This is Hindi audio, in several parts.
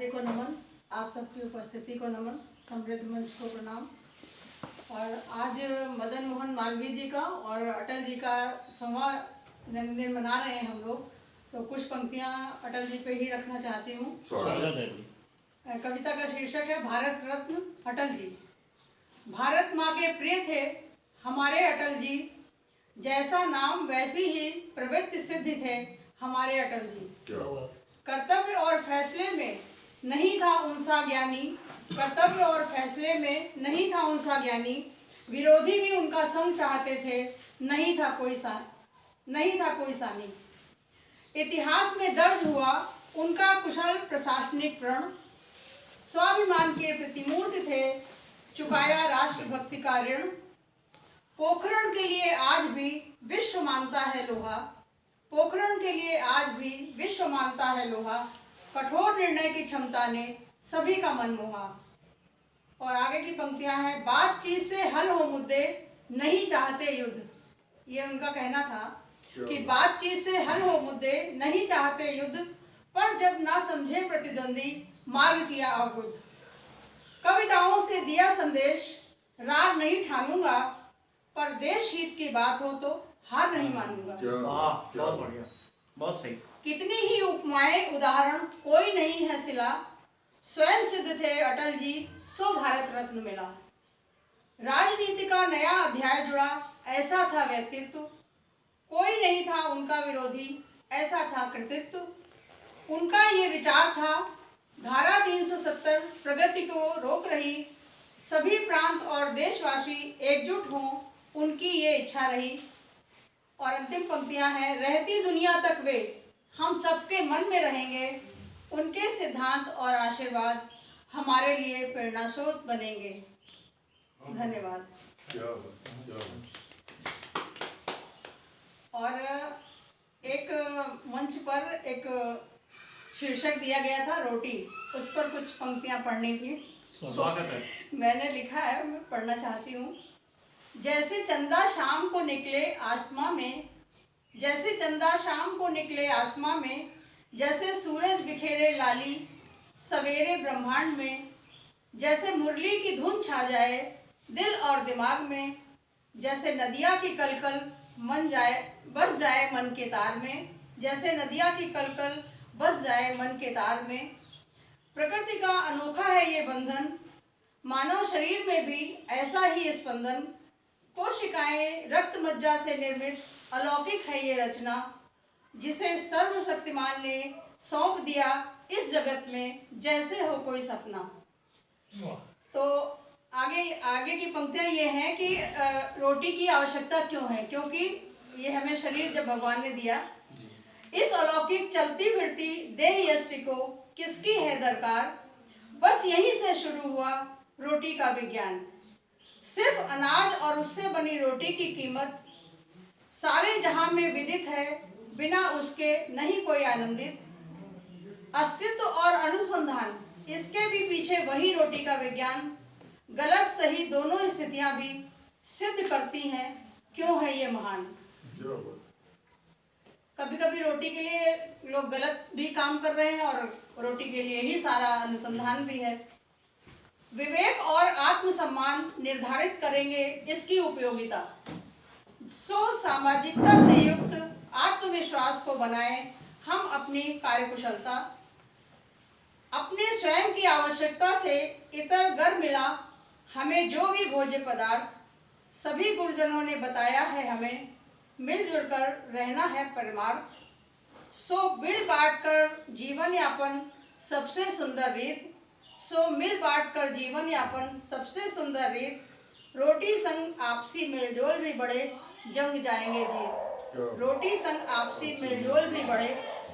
राधे को नमन, आप सबकी उपस्थिति को नमन, समृद्ध मंच को प्रणाम। और आज मदन मोहन मालवीय जी का और अटल जी का 100वां जन्मदिन मना रहे हैं हम लोग, तो कुछ पंक्तियां अटल जी पे ही रखना चाहती हूँ। कविता का शीर्षक है भारत रत्न अटल जी। भारत माँ के प्रिय थे हमारे अटल जी, जैसा नाम वैसी ही प्रवृत्ति सिद्ध थे हमारे अटल जी। कर्तव्य और फैसले में नहीं था उनसा ज्ञानी, कर्तव्य और फैसले में नहीं था उनसा ज्ञानी, विरोधी भी उनका संग चाहते थे, नहीं था कोई सानी। इतिहास में दर्ज हुआ उनका कुशल प्रशासनिक प्रण, स्वाभिमान के प्रतिमूर्ति थे, चुकाया राष्ट्रभक्ति का ऋण। पोखरण के लिए आज भी विश्व मानता है लोहा, पोखरण के लिए आज भी विश्व मानता है लोहा, कठोर निर्णय की क्षमता ने सभी का मन मोहा। और आगे की पंक्तियां हैं, बातचीत से हल हो मुद्दे, नहीं चाहते युद्ध। ये उनका कहना था कि बातचीत से हल हो मुद्दे, नहीं चाहते युद्ध, पर जब ना समझे प्रतिद्वंदी मार्ग किया अवरुद्ध। कविताओं से दिया संदेश, रार नहीं ठानूंगा, पर देश हित की बात हो तो हार नहीं मानूंगा। बहुत बढ़िया, बहुत सही। कितनी ही उपमाएं उदाहरण, कोई नहीं है सिला, स्वयं सिद्ध थे अटल जी, सो भारत रत्न मिला। राजनीति का नया अध्याय जुड़ा, ऐसा था व्यक्तित्व, कोई नहीं था उनका विरोधी, ऐसा था कृतित्व। उनका ये विचार था, धारा 370 प्रगति को रोक रही, सभी प्रांत और देशवासी एकजुट हों, उनकी ये इच्छा रही। और अंतिम पंक्तियां हैं, रहती दुनिया तक वे हम सबके मन में रहेंगे, उनके सिद्धांत और आशीर्वाद हमारे लिए प्रेरणा स्रोत बनेंगे। धन्यवाद। और एक मंच पर एक शीर्षक दिया गया था रोटी, उस पर कुछ पंक्तियां पढ़नी थी। स्वागत है। मैंने लिखा है, मैं पढ़ना चाहती हूँ। जैसे चंदा शाम को निकले आसमां में, जैसे चंदा शाम को निकले आसमां में, जैसे सूरज बिखेरे लाली सवेरे ब्रह्मांड में, जैसे मुरली की धुन छा जाए दिल और दिमाग में, जैसे नदिया की कलकल बस जाए मन के तार में, जैसे नदिया की कलकल बस जाए मन के तार में। प्रकृति का अनोखा है ये बंधन, मानव शरीर में भी ऐसा ही स्पंदन। कोशिकाएं रक्त मज्जा से निर्मित अलौकिक है ये रचना, जिसे सर्वशक्तिमान ने सौंप दिया इस जगत में, जैसे हो कोई सपना। तो आगे की पंक्तियां ये हैं कि रोटी की आवश्यकता क्यों है, क्योंकि ये हमें शरीर जब भगवान ने दिया, इस अलौकिक चलती फिरती देह यष्टि को किसकी है दरकार, बस यहीं से शुरू हुआ रोटी का विज्ञान। सिर्फ अनाज और उससे बनी रोटी की कीमत सारे जहां में विदित है, बिना उसके नहीं कोई आनंदित। अस्तित्व और अनुसंधान, इसके भी पीछे वही रोटी का विज्ञान। गलत सही दोनों स्थितियां भी सिद्ध करती हैं क्यों है ये महान। कभी कभी रोटी के लिए लोग गलत भी काम कर रहे हैं और रोटी के लिए ही सारा अनुसंधान भी है। विवेक और आत्मसम्मान निर्धारित करेंगे इसकी उपयोगिता। सो सामाजिकता से युक्त आत्मविश्वास को बनाएं हम अपनी कार्यकुशलता। अपने स्वयं की आवश्यकता से इतर गर मिला हमें जो भी भोज्य पदार्थ, सभी गुरुजनों ने बताया है हमें, मिलजुल कर रहना है परमार्थ। सो मिल बांट कर जीवन यापन सबसे सुंदर रीत, सो मिल बांट कर जीवन यापन सबसे सुंदर रीत। रोटी संग आपसी मेलजोल भी बढ़े, जंग जाएंगे जीत। रोटी संग आपसी मेलजोल भी बढ़े,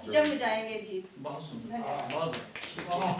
जंग जाएंगे जीत। बहुत सुंदर, धन्यवाद। बहुत